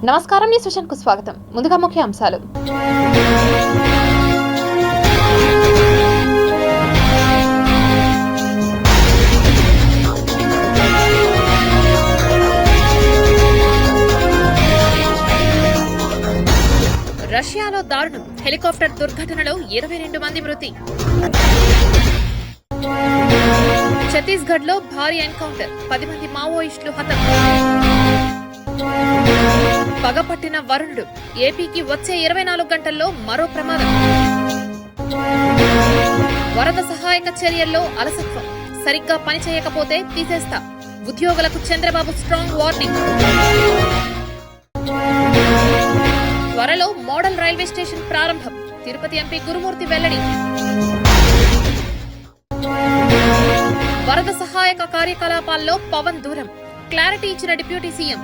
నమస్కారం, న్యూస్ విజన్కు స్వాగతం. ముందుగా ముఖ్య అంశాలు. రష్యాలో దారుణం, హెలికాప్టర్ దుర్ఘటనలో 22 మంది మృతి. ఛత్తీస్గఢ్లో భారీ ఎన్కౌంటర్, 10 మంది మావోయిస్టులు హతం. పగపట్టిన వరుణుడు, ఏపీకి వచ్చే 24 గంటల్లో మరో ప్రమాదం. వరద సహాయక చర్యల్లో అలసత్వం, సరిగ్గా పనిచేయకపోతే తీసేస్తా, ఉద్యోగులకు చంద్రబాబు స్ట్రాంగ్ వార్నింగ్. త్వరలో మోడల్ రైల్వే స్టేషన్ ప్రారంభం, తిరుపతి ఎంపీ గురుమూర్తి వెల్లడి. వరద సహాయక కార్యకలాపాల్లో పవన్ దూరం, క్లారిటీ ఇచ్చిన డిప్యూటీ సీఎం.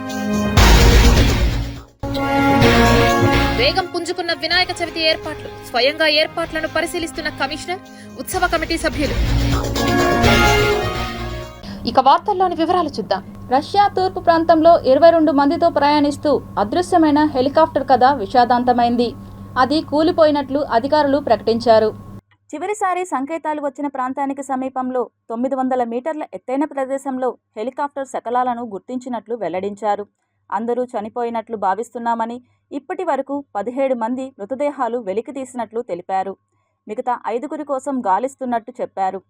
వేగం పుంజుకున్న వినాయక చవితి ఏర్పాట్లు, స్వయంగా ఏర్పాట్లను పరిశీలిస్తున్న కమిషనర్, ఉత్సవ కమిటీ సభ్యులు. ఇక వార్తల్లోని వివరాలు చూద్దాం. రష్యా తూర్పు ప్రాంతంలో 22 మందితో ప్రయాణిస్తూ అదృశ్యమైన హెలికాప్టర్ కథ విషాదాంతమైంది. అది కూలిపోయినట్లు అధికారులు ప్రకటించారు. చివరిసారి సంకేతాలు వచ్చిన ప్రాంతానికి సమీపంలో 900 మీటర్ల ఎత్తైన ప్రదేశంలో హెలికాప్టర్ శకలాలను గుర్తించినట్లు వెల్లడించారు. అందరూ చనిపోయినట్లు భావిస్తున్నామని, ఇప్పటి వరకు 17 మంది మృతదేహాలు వెలికితీసినట్లు తెలిపారు. మిగతా 5 కోసం గాలిస్తున్నట్టు చెప్పారు.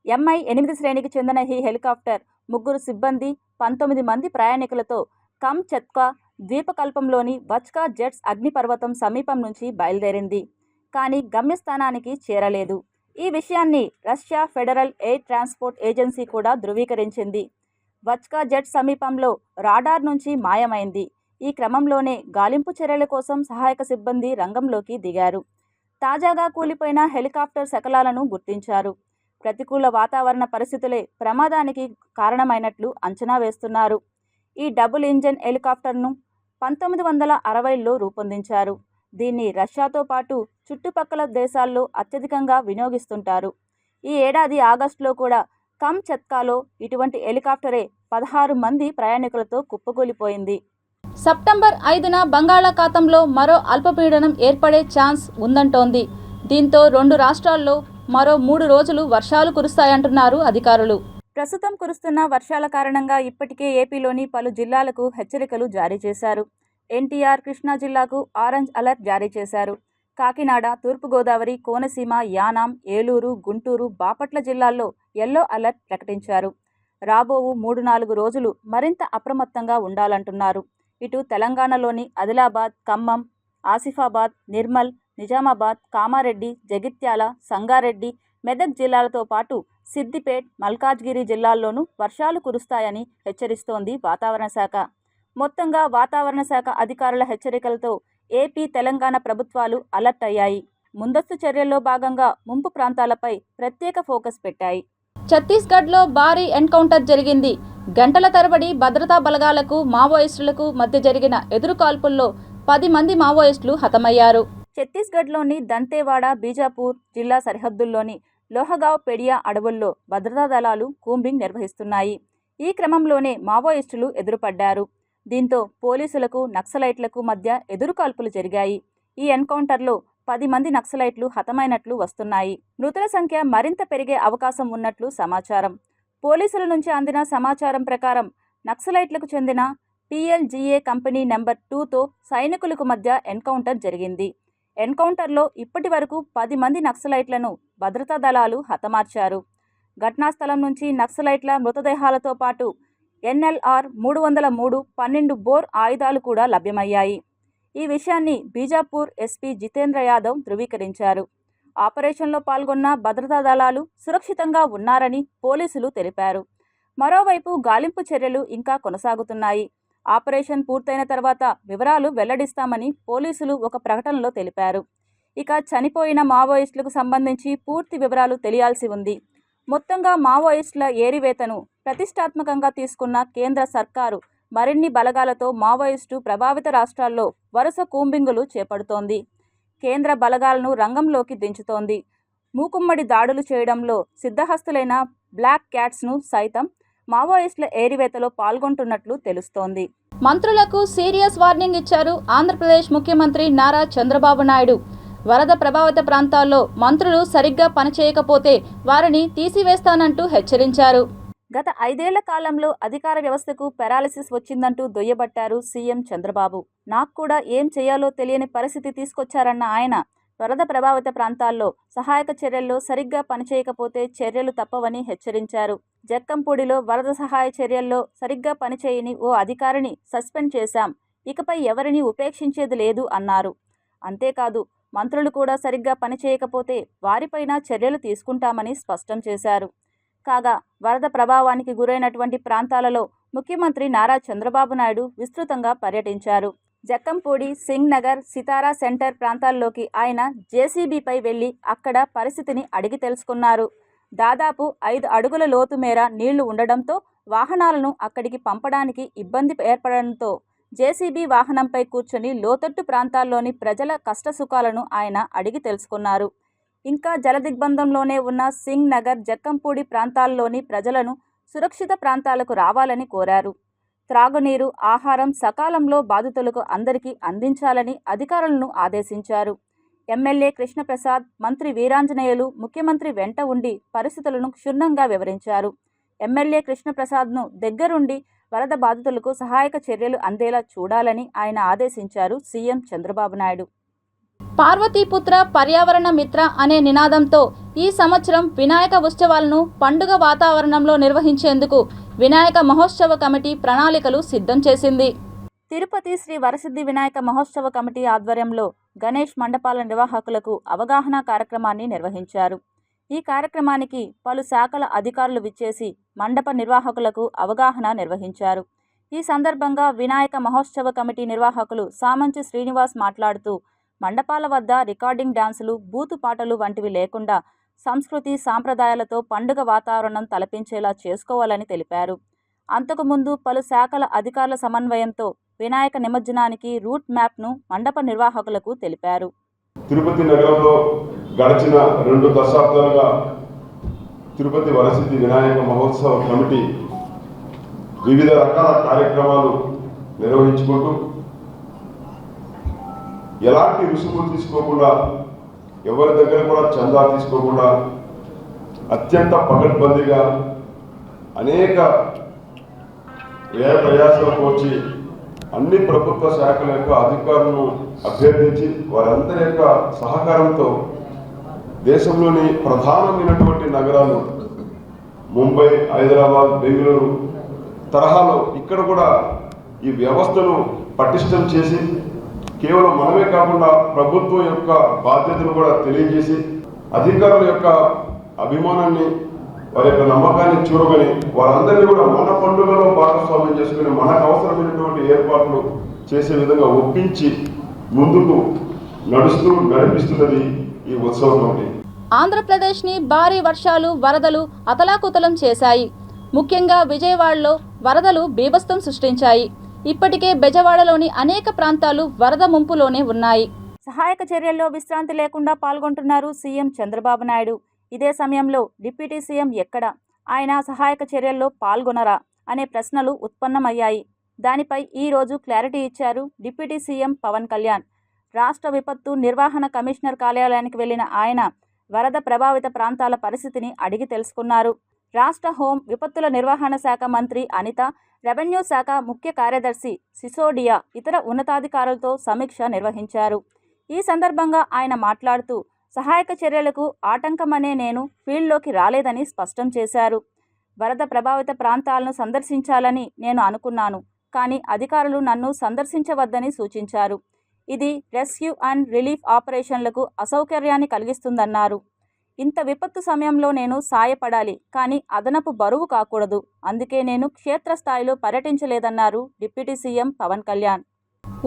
MI-8 శ్రేణికి చెందిన ఈ హెలికాప్టర్ 3 సిబ్బంది, 19 మంది ప్రయాణికులతో కమ్చత్కా ద్వీపకల్పంలోని వచ్కా జెట్స్ అగ్నిపర్వతం సమీపం నుంచి బయలుదేరింది. కానీ గమ్యస్థానానికి చేరలేదు. ఈ విషయాన్ని Russia federal air transport agency కూడా ధృవీకరించింది. వచ్కా జెట్ సమీపంలో రాడార్ నుంచి మాయమైంది. ఈ క్రమంలోనే గాలింపు చర్యల కోసం సహాయక సిబ్బంది రంగంలోకి దిగారు. తాజాగా కూలిపోయిన హెలికాప్టర్ శకలాలను గుర్తించారు. ప్రతికూల వాతావరణ పరిస్థితులే ప్రమాదానికి కారణమైనట్లు అంచనా వేస్తున్నారు. ఈ డబుల్ ఇంజన్ హెలికాప్టర్ను 1960లో రూపొందించారు. దీన్ని రష్యాతో పాటు చుట్టుపక్కల దేశాల్లో అత్యధికంగా వినియోగిస్తుంటారు. ఈ ఏడాది ఆగస్టులో కూడా కమ్చత్కాలో ఇటువంటి హెలికాప్టరే 16 మంది ప్రయాణికులతో కుప్పకూలిపోయింది. సెప్టెంబర్ 5న బంగాళాఖాతంలో మరో అల్పపీడనం ఏర్పడే ఛాన్స్ ఉందంటోంది. దీంతో 2 రాష్ట్రాల్లో మరో 3 రోజులు వర్షాలు కురుస్తాయంటున్నారు అధికారులు. ప్రస్తుతం కురుస్తున్న వర్షాల కారణంగా ఇప్పటికే ఏపీలోని పలు జిల్లాలకు హెచ్చరికలు జారీ చేశారు. ఎన్టీఆర్, కృష్ణా జిల్లాకు ఆరెంజ్ అలర్ట్ జారీ చేశారు. కాకినాడ, తూర్పుగోదావరి, కోనసీమ, యానాం, ఏలూరు, గుంటూరు, బాపట్ల జిల్లాల్లో యెల్లో అలర్ట్ ప్రకటించారు. రాబోవు 3-4 రోజులు మరింత అప్రమత్తంగా ఉండాలంటున్నారు. ఇటు తెలంగాణలోని ఆదిలాబాద్, ఖమ్మం, ఆసిఫాబాద్, నిర్మల్, నిజామాబాద్, కామారెడ్డి, జగిత్యాల, సంగారెడ్డి, మెదక్ జిల్లాలతో పాటు సిద్దిపేట్, మల్కాజ్గిరి జిల్లాల్లోనూ వర్షాలు కురుస్తాయని హెచ్చరిస్తోంది వాతావరణ శాఖ. మొత్తంగా వాతావరణ శాఖ అధికారుల హెచ్చరికలతో ఏపీ, తెలంగాణ ప్రభుత్వాలు అలర్ట్ అయ్యాయి. ముందస్తు చర్యల్లో భాగంగా ముంపు ప్రాంతాలపై ప్రత్యేక ఫోకస్ పెట్టాయి. ఛత్తీస్గఢ్లో భారీ ఎన్కౌంటర్ జరిగింది. గంటల తరబడి భద్రతా బలగాలకు, మావోయిస్టులకు మధ్య జరిగిన ఎదురుకాల్పుల్లో 10 మంది మావోయిస్టులు హతమయ్యారు. ఛత్తీస్గఢ్లోని దంతేవాడ, బీజాపూర్ జిల్లా సరిహద్దుల్లోని లోహగావ్ పెడియా అడవుల్లో భద్రతా దళాలు కూంబింగ్ నిర్వహిస్తున్నాయి. ఈ క్రమంలోనే మావోయిస్టులు ఎదురుపడ్డారు. దీంతో పోలీసులకు, నక్సలైట్లకు మధ్య ఎదురుకాల్పులు జరిగాయి. ఈ ఎన్కౌంటర్లో 10 మంది నక్సలైట్లు హతమైనట్లు వస్తున్నాయి. మృతుల సంఖ్య మరింత పెరిగే అవకాశం ఉన్నట్లు సమాచారం. పోలీసుల నుంచి అందిన సమాచారం ప్రకారం నక్సలైట్లకు చెందిన PLGA కంపెనీ నెంబర్ 2తో సైనికులకు మధ్య ఎన్కౌంటర్ జరిగింది. ఎన్కౌంటర్లో ఇప్పటి వరకు 10 మంది నక్సలైట్లను భద్రతా దళాలు హతమార్చారు. ఘటనా స్థలం నుంచి నక్సలైట్ల మృతదేహాలతో పాటు NLR 303 12 బోర్ ఆయుధాలు కూడా లభ్యమయ్యాయి. ఈ విషయాన్ని బీజాపూర్ ఎస్పీ జితేంద్ర యాదవ్ ధృవీకరించారు. ఆపరేషన్లో పాల్గొన్న భద్రతా దళాలు సురక్షితంగా ఉన్నారని పోలీసులు తెలిపారు. మరోవైపు గాలింపు చర్యలు ఇంకా కొనసాగుతున్నాయి. ఆపరేషన్ పూర్తయిన తర్వాత వివరాలు వెల్లడిస్తామని పోలీసులు ఒక ప్రకటనలో తెలిపారు. ఇక చనిపోయిన మావోయిస్టులకు సంబంధించి పూర్తి వివరాలు తెలియాల్సి ఉంది. మొత్తంగా మావోయిస్టుల ఏరివేతను ప్రతిష్టాత్మకంగా తీసుకున్న కేంద్ర సర్కారు మరిన్ని బలగాలతో మావోయిస్టు ప్రభావిత రాష్ట్రాల్లో వరుస కూంబింగులు చేపడుతోంది. కేంద్ర బలగాలను రంగంలోకి దించుతోంది. మూకుమ్మడి దాడులు చేయడంలో సిద్ధహస్తులైన బ్లాక్ క్యాట్స్ను సైతం మావోయిస్టుల ఏరివేతలో పాల్గొంటున్నట్లు తెలుస్తోంది. మంత్రులకు సీరియస్ వార్నింగ్ ఇచ్చారు ఆంధ్రప్రదేశ్ ముఖ్యమంత్రి నారా చంద్రబాబు నాయుడు. వరద ప్రభావిత ప్రాంతాల్లో మంత్రులు సరిగ్గా పనిచేయకపోతే వారిని తీసివేస్తానంటూ హెచ్చరించారు. గత 5 ఏళ్ల కాలంలో అధికార వ్యవస్థకు పెరాలిసిస్ వచ్చిందంటూ దొయ్యబట్టారు సీఎం చంద్రబాబు. నాకు కూడా ఏం చేయాలో తెలియని పరిస్థితి తీసుకొచ్చారన్న ఆయన వరద ప్రభావిత ప్రాంతాల్లో సహాయక చర్యల్లో సరిగ్గా పనిచేయకపోతే చర్యలు తప్పవని హెచ్చరించారు. జక్కంపూడిలో వరద సహాయ చర్యల్లో సరిగ్గా పనిచేయని ఓ అధికారిని సస్పెండ్ చేశాం, ఇకపై ఎవరిని ఉపేక్షించేది లేదు అన్నారు. అంతేకాదు మంత్రులు కూడా సరిగ్గా పనిచేయకపోతే వారిపైన చర్యలు తీసుకుంటామని స్పష్టం చేశారు. కాగా వరద ప్రభావానికి గురైనటువంటి ప్రాంతాలలో ముఖ్యమంత్రి నారా చంద్రబాబు నాయుడు విస్తృతంగా పర్యటించారు. జక్కంపూడి, సింగ్ నగర్, సితారా సెంటర్ ప్రాంతాల్లోకి ఆయన జేసీబీపై వెళ్లి అక్కడ పరిస్థితిని అడిగి తెలుసుకున్నారు. దాదాపు 5 అడుగుల లోతు మేర నీళ్లు ఉండడంతో వాహనాలను అక్కడికి పంపడానికి ఇబ్బంది ఏర్పడడంతో జేసీబీ వాహనంపై కూర్చొని లోతట్టు ప్రాంతాల్లోని ప్రజల కష్టసుఖాలను ఆయన అడిగి తెలుసుకున్నారు. ఇంకా జలదిగ్బంధంలోనే ఉన్న సింగ్ నగర్, జక్కంపూడి ప్రాంతాల్లోని ప్రజలను సురక్షిత ప్రాంతాలకు రావాలని కోరారు. త్రాగునీరు, ఆహారం సకాలంలో బాధితులకు అందరికీ అందించాలని అధికారులను ఆదేశించారు. ఎమ్మెల్యే కృష్ణప్రసాద్, మంత్రి వీరాంజనేయులు ముఖ్యమంత్రి వెంట ఉండి పరిస్థితులను క్షుణ్ణంగా వివరించారు. ఎమ్మెల్యే కృష్ణప్రసాద్ను దగ్గరుండి వరద బాధితులకు సహాయక చర్యలు అందేలా చూడాలని ఆయన ఆదేశించారు సీఎం చంద్రబాబు నాయుడు. పార్వతీపుత్ర పర్యావరణ మిత్ర అనే నినాదంతో ఈ సంవత్సరం వినాయక ఉత్సవాలను పండుగ వాతావరణంలో నిర్వహించేందుకు వినాయక మహోత్సవ కమిటీ ప్రణాళికలు సిద్ధం చేసింది. తిరుపతి శ్రీ వరసిద్ధి వినాయక మహోత్సవ కమిటీ ఆధ్వర్యంలో గణేష్ మండపాల నిర్వాహకులకు అవగాహన కార్యక్రమాన్ని నిర్వహించారు. ఈ కార్యక్రమానికి పలు శాఖల అధికారులు విచ్చేసి మండప నిర్వాహకులకు అవగాహన నిర్వహించారు. ఈ సందర్భంగా వినాయక మహోత్సవ కమిటీ నిర్వాహకులు సామంచి శ్రీనివాస్ మాట్లాడుతూ మండపాల వద్ద రికార్డింగ్ డాన్సులు, బూతు పాటలు వంటివి లేకుండా సంస్కృతి సాంప్రదాయాలతో పండుగ వాతావరణం తలపించేలా చేసుకోవాలని తెలిపారు. అంతకుముందు పలు శాఖల అధికారుల సమన్వయంతో వినాయక నిమజ్జనానికి రూట్ మ్యాప్ను మండప నిర్వాహకులకు తెలిపారు. తిరుపతి నగరంలో గడిచిన 2 దశాబ్దాలుగా తిరుపతి వరసిద్ధి వినాయక మహోత్సవ కమిటీ వివిధ రకాల కార్యక్రమాలు నిర్వహించుకుంటూ ఎలాంటి రుసుము తీసుకోకుండా, ఎవరి దగ్గర కూడా చందా తీసుకోకుండా అత్యంత పకడ్బందీగా అనేక వ్యయ ప్రయాసాలకు వచ్చి అన్ని ప్రభుత్వ శాఖల యొక్క అధికారులను అభ్యర్థించి వారందరి యొక్క సహకారంతో దేశంలోని ప్రధానమైనటువంటి నగరాలు ముంబై, హైదరాబాద్, బెంగళూరు తరహాలో ఇక్కడ కూడా ఈ వ్యవస్థను పటిష్టం చేసి కేవలం మనమే కాకుండా ప్రభుత్వం యొక్క బాధ్యతను కూడా తెలియజేసి అధికారుల యొక్క అభిమానాన్ని, వారి యొక్క నమ్మకాన్ని చూరగని వారందరినీ కూడా మన పండుగలో భాగస్వామ్యం చేసుకుని మనకు అవసరమైనటువంటి ఏర్పాట్లు చేసే విధంగా ఒప్పించి ముందుకు నడిపిస్తున్నది ఈ ఉత్సవం కమిటీ. ఆంధ్రప్రదేశ్ని భారీ వర్షాలు, వరదలు అతలాకుతలం చేశాయి. ముఖ్యంగా విజయవాడలో వరదలు బీభత్సం సృష్టించాయి. ఇప్పటికే బెజవాడలోని అనేక ప్రాంతాలు వరద ముంపులోనే ఉన్నాయి. సహాయక చర్యల్లో విశ్రాంతి లేకుండా పాల్గొంటున్నారు సీఎం చంద్రబాబు నాయుడు. ఇదే సమయంలో డిప్యూటీ సీఎం ఎక్కడ, ఆయన సహాయక చర్యల్లో పాల్గొనరా అనే ప్రశ్నలు ఉత్పన్నమయ్యాయి. దానిపై ఈరోజు క్లారిటీ ఇచ్చారు డిప్యూటీ సీఎం పవన్ కళ్యాణ్. రాష్ట్ర విపత్తు నిర్వహణ కమిషనర్ కార్యాలయానికి వెళ్లిన ఆయన వరద ప్రభావిత ప్రాంతాల పరిస్థితిని అడిగి తెలుసుకున్నారు. రాష్ట్ర హోం విపత్తుల నిర్వహణ శాఖ మంత్రి అనిత, రెవెన్యూ శాఖ ముఖ్య కార్యదర్శి సిసోడియా ఇతర ఉన్నతాధికారులతో సమీక్ష నిర్వహించారు. ఈ సందర్భంగా ఆయన మాట్లాడుతూ సహాయక చర్యలకు ఆటంకమనే నేను ఫీల్డ్లోకి రాలేదని స్పష్టం చేశారు. వరద ప్రభావిత ప్రాంతాలను సందర్శించాలని నేను అనుకున్నాను, కానీ అధికారులు నన్ను సందర్శించవద్దని సూచించారు. ఇది రెస్క్యూ అండ్ రిలీఫ్ ఆపరేషన్లకు అసౌకర్యాన్ని కలిగిస్తుందన్నారు. ఇంత విపత్తు సమయంలో నేను సాయపడాలి, కానీ అదనపు బరువు కాకూడదు. అందుకే నేను క్షేత్రస్థాయిలో పర్యటించలేదన్నారు డిప్యూటీ సీఎం పవన్ కళ్యాణ్.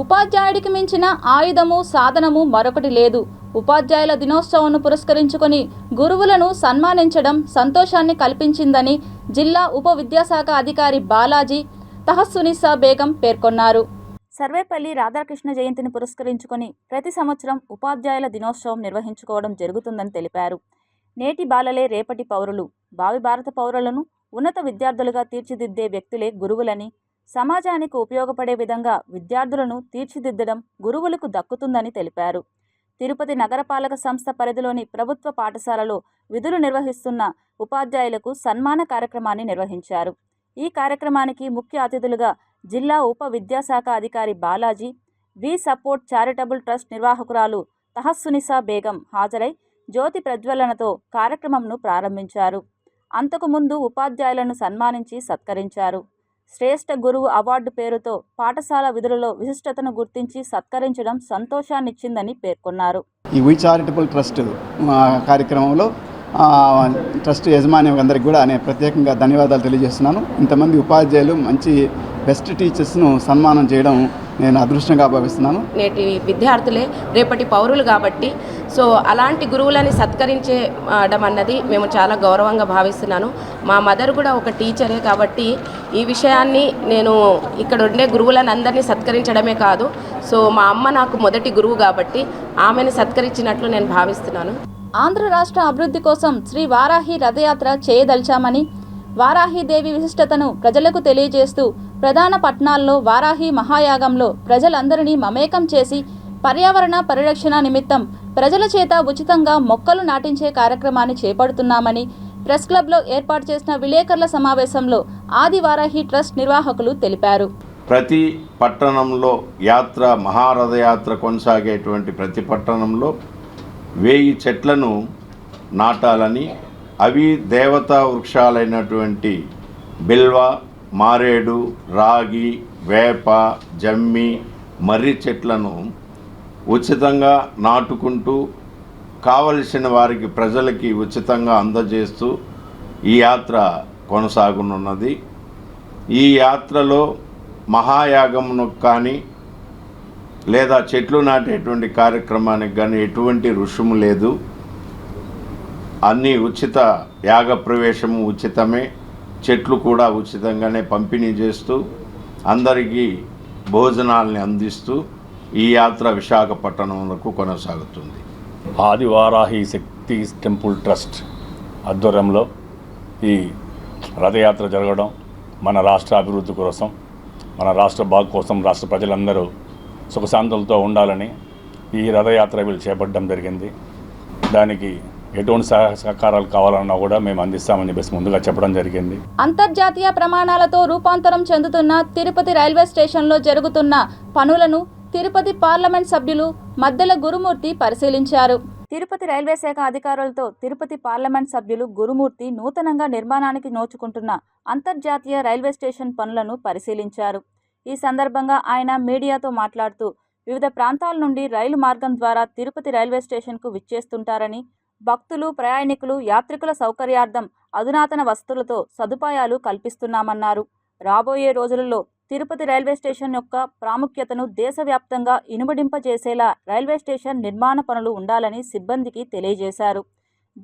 ఉపాధ్యాయుడికి మించిన ఆయుధము, సాధనము మరొకటి లేదు. ఉపాధ్యాయుల దినోత్సవాన్ని పురస్కరించుకొని గురువులను సన్మానించడం సంతోషాన్ని కల్పించిందని జిల్లా ఉప విద్యాశాఖ అధికారి బాలాజీ తహస్సునిసా బేగం పేర్కొన్నారు. సర్వేపల్లి రాధాకృష్ణ జయంతిని పురస్కరించుకొని ప్రతి సంవత్సరం ఉపాధ్యాయుల దినోత్సవం నిర్వహించుకోవడం జరుగుతుందని తెలిపారు. నేటి బాలలే రేపటి పౌరులు, భావి భారత పౌరులను ఉన్నత విద్యార్థులుగా తీర్చిదిద్దే వ్యక్తులే గురువులని, సమాజానికి ఉపయోగపడే విధంగా విద్యార్థులను తీర్చిదిద్దడం గురువులకు దక్కుతుందని తెలిపారు. తిరుపతి నగరపాలక సంస్థ పరిధిలోని ప్రభుత్వ పాఠశాలలో విధులు నిర్వహిస్తున్న ఉపాధ్యాయులకు సన్మాన కార్యక్రమాన్ని నిర్వహించారు. ఈ కార్యక్రమానికి ముఖ్య అతిథులుగా జిల్లా ఉప విద్యాశాఖ అధికారి Balaji, we support charitable trust నిర్వాహకురాలు తహస్సునిసా బేగం హాజరై జ్యోతి ప్రజ్వలనతో కార్యక్రమంను ప్రారంభించారు. అంతకుముందు ఉపాధ్యాయులను సన్మానించి సత్కరించారు. శ్రేష్ఠ గురువు అవార్డు పేరుతో పాఠశాల విధులలో విశిష్టతను గుర్తించి సత్కరించడం సంతోషాన్నిచ్చిందని పేర్కొన్నారు. ఈ వి చారిటబుల్ ట్రస్ట్ కార్యక్రమంలో ట్రస్ట్ యజమాని అందరికీ కూడా నేను ప్రత్యేకంగా ధన్యవాదాలు తెలియజేస్తున్నాను. ఇంతమంది ఉపాధ్యాయులు మంచి బెస్ట్ టీచర్స్ను సన్మానం చేయడం నేను అదృష్టంగా భావిస్తున్నాను. నేటి విద్యార్థులే రేపటి పౌరులు కాబట్టి సో అలాంటి గురువులని సత్కరించడం అన్నది మేము చాలా గౌరవంగా భావిస్తున్నాను. మా మదర్ కూడా ఒక టీచరే కాబట్టి ఈ విషయాన్ని నేను ఇక్కడ ఉండే గురువులను అందరినీ సత్కరించడమే కాదు, సో మా అమ్మ నాకు మొదటి గురువు కాబట్టి ఆమెను సత్కరించినట్లు నేను భావిస్తున్నాను. ఆంధ్ర రాష్ట్ర అభివృద్ధి కోసం శ్రీ వారాహి రథయాత్ర చేయదలిచామని, వారాహీదేవి విశిష్టతను ప్రజలకు తెలియజేస్తూ ప్రధాన పట్టణాల్లో వారాహి మహాయాగంలో ప్రజలందరినీ మమేకం చేసి పర్యావరణ పరిరక్షణ నిమిత్తం ప్రజల చేత ఉచితంగా మొక్కలు నాటించే కార్యక్రమాన్ని చేపడుతున్నామని ప్రెస్ క్లబ్లో ఏర్పాటు చేసిన విలేకరుల సమావేశంలో ఆది వారాహి ట్రస్ట్ నిర్వాహకులు తెలిపారు. ప్రతి పట్టణంలో యాత్ర మహారథయాత్ర కొనసాగేటువంటి ప్రతి పట్టణంలో 1000 చెట్లను నాటాలని, అవి దేవతా వృక్షాలైనటువంటి బిల్వ, మారేడు, రాగి, వేప, జమ్మి, మర్రి చెట్లను ఉచితంగా నాటుకుంటూ కావలసిన వారికి ప్రజలకి ఉచితంగా అందజేస్తూ ఈ యాత్ర కొనసాగనున్నది. ఈ యాత్రలో మహాయాగమును కానీ లేదా చెట్లు నాటేటువంటి కార్యక్రమానికి కానీ ఎటువంటి రుసుము లేదు. అన్నీ ఉచిత, యాగ ప్రవేశము ఉచితమే, చెట్లు కూడా ఉచితంగానే పంపిణీ చేస్తూ అందరికీ భోజనాల్ని అందిస్తూ ఈ యాత్ర విశాఖపట్నంకు కొనసాగుతుంది. ఆదివారాహి శక్తి టెంపుల్ ట్రస్ట్ ఆధ్వర్యంలో ఈ రథయాత్ర జరగడం మన రాష్ట్ర అభివృద్ధి కోసం, మన రాష్ట్ర బాగు కోసం, రాష్ట్ర ప్రజలందరూ సుఖశాంతులతో ఉండాలని ఈ రథయాత్ర వీళ్ళు చేపట్టడం జరిగింది. దానికి ఎటువంటి సహకారాలు కావాలన్నా కూడా మేము అందిస్తామని చెప్పేసి ముందుగా చెప్పడం జరిగింది. అంతర్జాతీయ ప్రమాణాలతో రూపాంతరం చెందుతున్న తిరుపతి రైల్వే స్టేషన్లో జరుగుతున్న పనులను తిరుపతి పార్లమెంట్ సభ్యులు మద్దెల గురుమూర్తి పరిశీలించారు. తిరుపతి రైల్వే శాఖ అధికారులతో తిరుపతి పార్లమెంట్ సభ్యులు గురుమూర్తి నూతనంగా నిర్మాణానికి నోచుకుంటున్న అంతర్జాతీయ రైల్వే స్టేషన్ పనులను పరిశీలించారు. ఈ సందర్భంగా ఆయన మీడియాతో మాట్లాడుతూ వివిధ ప్రాంతాల నుండి రైలు మార్గం ద్వారా తిరుపతి రైల్వే స్టేషన్కు విచ్చేస్తుంటారని, భక్తులు, ప్రయాణికులు, యాత్రికుల సౌకర్యార్థం అధునాతన వసతులతో సదుపాయాలు కల్పిస్తున్నామన్నారు. రాబోయే రోజులలో తిరుపతి రైల్వే స్టేషన్ యొక్క ప్రాముఖ్యతను దేశవ్యాప్తంగా ఇనుమడింపజేసేలా రైల్వే స్టేషన్ నిర్మాణ పనులు ఉండాలని సిబ్బందికి తెలియజేశారు.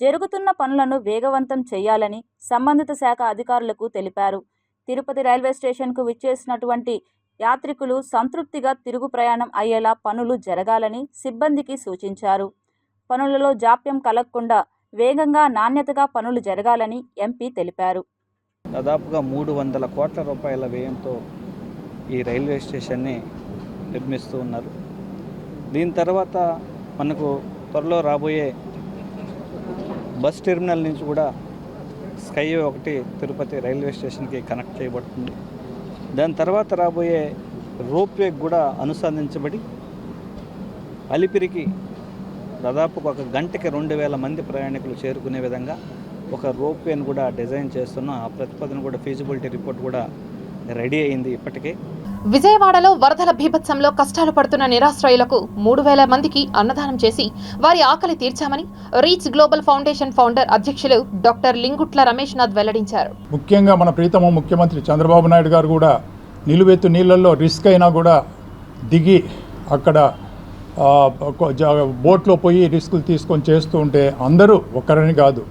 జరుగుతున్న పనులను వేగవంతం చేయాలని సంబంధిత శాఖ అధికారులకు తెలిపారు. తిరుపతి రైల్వే స్టేషన్కు విచ్చేసినటువంటి యాత్రికులు సంతృప్తిగా తిరుగు ప్రయాణం అయ్యేలా పనులు జరగాలని సిబ్బందికి సూచించారు. పనులలో జాప్యం కలగకుండా వేగంగా, నాణ్యతగా పనులు జరగాలని ఎంపీ తెలిపారు. దాదాపుగా 300 కోట్ల రూపాయల వ్యయంతో ఈ రైల్వే స్టేషన్ని నిర్మిస్తూ ఉన్నారు. దీని తర్వాత మనకు త్వరలో రాబోయే బస్ టెర్మినల్ నుంచి కూడా స్కైవే ఒకటి తిరుపతి రైల్వే స్టేషన్కి కనెక్ట్ చేయబడుతుంది. దాని తర్వాత రాబోయే రోప్వే కూడా అనుసంధించబడి అలిపిరికి దాదాపు ఒక గంటకి 2000 మంది ప్రయాణికులు చేరుకునే విధంగా ఒక రోప్వేని కూడా డిజైన్ చేస్తున్నాం. ఆ ప్రతిపాదన కూడా ఫీజిబిలిటీ రిపోర్ట్ కూడా రెడీ అయింది ఇప్పటికే. విజయవాడలో వరదల బీభత్సంలో కష్టాలు పడుతున్న నిరాశ్రయులకు 3000 మందికి అన్నదానం చేసి వారి ఆకలి తీర్చామని రీచ్ గ్లోబల్ ఫౌండేషన్ ఫౌండర్ అధ్యక్షులు డాక్టర్ లింగుట్ల రమేష్నాథ్ వెల్లడించారు. ముఖ్యంగా మన ప్రీతమ ముఖ్యమంత్రి చంద్రబాబు నాయుడు గారు కూడా నిలువెత్తు నీళ్ళల్లో రిస్క్ అయినా కూడా దిగి అక్కడ బోట్లో పోయి రిస్కులు తీసుకొని చేస్తూ ఉంటే అందరూ ఒక్కరని కాదు,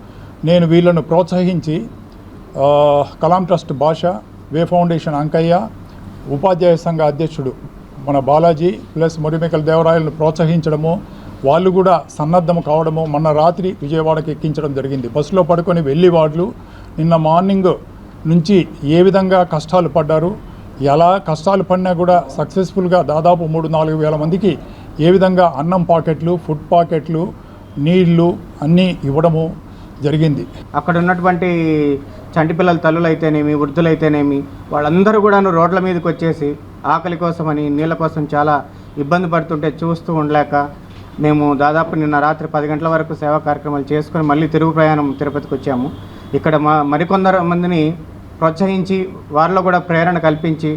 నేను వీళ్ళను ప్రోత్సహించి కలాం ట్రస్ట్ భాష, వే ఫౌండేషన్ అంకయ్య, ఉపాధ్యాయ సంఘ అధ్యక్షుడు మన బాలాజీ ప్లస్ మురిమికల దేవరాయలను ప్రోత్సహించడము, వాళ్ళు కూడా సన్నద్ధం కావడము, మొన్న రాత్రి విజయవాడకి ఎక్కించడం జరిగింది. బస్సులో పడుకొని వెళ్ళి వాళ్ళు నిన్న మార్నింగ్ నుంచి ఏ విధంగా కష్టాలు పడ్డారు, ఎలా కష్టాలు పడినా కూడా సక్సెస్ఫుల్గా దాదాపు 3-4 వేల మందికి ఏ విధంగా అన్నం పాకెట్లు, ఫుడ్ పాకెట్లు, నీళ్లు అన్నీ ఇవ్వడము జరిగింది. అక్కడ ఉన్నటువంటి చంటి పిల్లల తల్లులు అయితేనేమి, వృద్ధులైతేనేమి వాళ్ళందరూ కూడాను రోడ్ల మీదకి వచ్చేసి ఆకలి కోసమని, నీళ్ళ కోసం చాలా ఇబ్బంది పడుతుంటే చూస్తూ ఉండలేక మేము దాదాపు నిన్న రాత్రి 10 గంటల వరకు సేవా కార్యక్రమాలు చేసుకుని మళ్ళీ తిరుగు ప్రయాణం తిరుపతికి వచ్చాము. ఇక్కడ మరికొందరు మందిని ప్రోత్సహించి వారిలో కూడా ప్రేరణ కల్పించి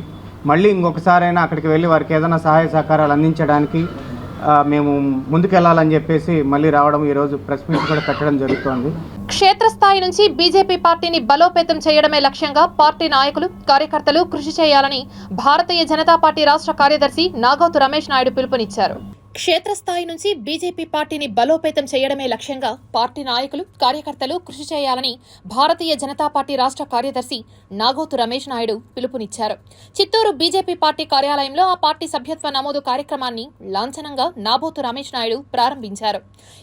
మళ్ళీ ఇంకొకసారైనా అక్కడికి వెళ్ళి వారికి ఏదైనా సహాయ సహకారాలు అందించడానికి మేము ముందుకెళ్లాలని చెప్పేసి మళ్ళీ రావడం, ఈరోజు ప్రెస్ మీట్ కూడా పెట్టడం జరుగుతోంది. క్షేత్రస్థాయి నుంచి బీజేపీ పార్టీని బలోపేతం చేయడమే లక్ష్యంగా పార్టీ నాయకులు, కార్యకర్తలు కృషి చేయాలని భారతీయ జనతా పార్టీ రాష్ట్ర కార్యదర్శి నాగోతు రమేష్ నాయుడు పిలుపునిచ్చారు. క్షేత్రస్థాయి నుంచి బీజేపీ పార్టీని బలోపేతం చేయడమే లక్ష్యంగా పార్టీ నాయకులు, కార్యకర్తలు కృషి చేయాలని భారతీయ జనతా పార్టీ రాష్ట్ర కార్యదర్శి నాగోతు రమేష్ నాయుడు పిలుపునిచ్చారు. చిత్తూరు బీజేపీ పార్టీ కార్యాలయంలో ఆ పార్టీ సభ్యత్వ నమోదు కార్యక్రమాన్ని లాంఛనంగా నాబోతు రమేష్ నాయుడు ప్రారంభించారు.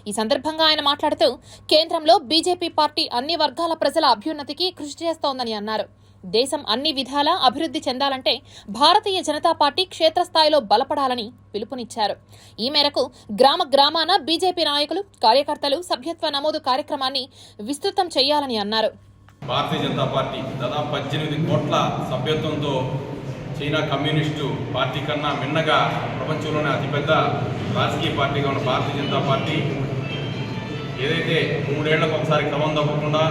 ఈ సందర్భంగా ఆయన మాట్లాడుతూ కేంద్రంలో బీజేపీ పార్టీ అన్ని వర్గాల ప్రజల అభ్యున్నతికి కృషి చేస్తోందని అన్నారు. దేశం అన్ని విధాలా అభివృద్ధి చెందాలంటే భారతీయ జనతా పార్టీ క్షేత్రస్థాయిలో బలపడాలని పిలుపునిచ్చారు. ఈ మేరకు గ్రామాన బీజేపీ నాయకులు, కార్యకర్తలు సభ్యత్వ నమోదు కార్యక్రమాన్ని విస్తృతం చేయాలని అన్నారు. భారతీయ జనతా పార్టీ దాదాపు 18 కోట్ల సభ్యత్వంతో చైనా కమ్యూనిస్టు పార్టీ కన్నా మిన్నగా ప్రపంచంలోనే అతిపెద్ద రాజకీయ పార్టీగా ఉన్న భారతీయ జనతా పార్టీ ఏదైతే 3 ఏళ్లకు ఒకసారి క్రమం తప్పకుండా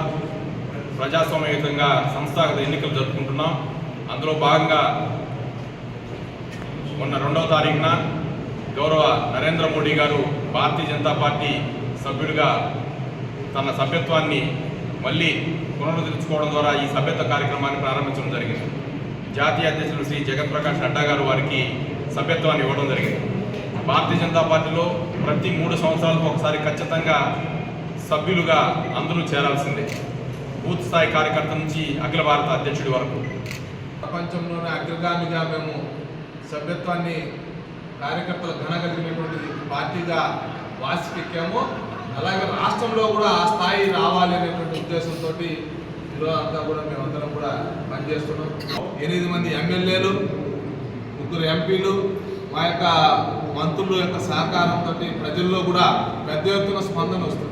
ప్రజాస్వామ్యయుతంగా సంస్థాగత ఎన్నికలు జరుపుకుంటున్నాం. అందులో భాగంగా మొన్న 2వ తారీఖున గౌరవ నరేంద్ర మోడీ గారు భారతీయ జనతా పార్టీ సభ్యుడిగా తన సభ్యత్వాన్ని మళ్ళీ పునరుద్ధరించుకోవడం ద్వారా ఈ సభ్యత్వ కార్యక్రమాన్ని ప్రారంభించడం జరిగింది. జాతీయ అధ్యక్షులు శ్రీ జగత్ప్రకాష్ నడ్డా గారు వారికి సభ్యత్వాన్ని ఇవ్వడం జరిగింది. భారతీయ జనతా పార్టీలో ప్రతి 3 సంవత్సరాలకు ఒకసారి ఖచ్చితంగా సభ్యులుగా అందరూ చేరాల్సిందే. బూత్ స్థాయి కార్యకర్త నుంచి అఖిల భారత అధ్యక్షుడి వరకు ప్రపంచంలోనే అగ్రగామిగా మేము సభ్యత్వాన్ని కార్యకర్తలు ఘనగలిగినటువంటి పార్టీగా వాసికెక్కాము. అలాగే రాష్ట్రంలో కూడా ఆ స్థాయి రావాలి అనేటువంటి ఉద్దేశంతో ఈరోజు అంతా కూడా మేమందరం కూడా పనిచేస్తున్నాం. 8 మంది ఎమ్మెల్యేలు, 3 ఎంపీలు, మా యొక్క మంత్రుల యొక్క సహకారంతో ప్రజల్లో కూడా పెద్ద ఎత్తున స్పందన వస్తుంది.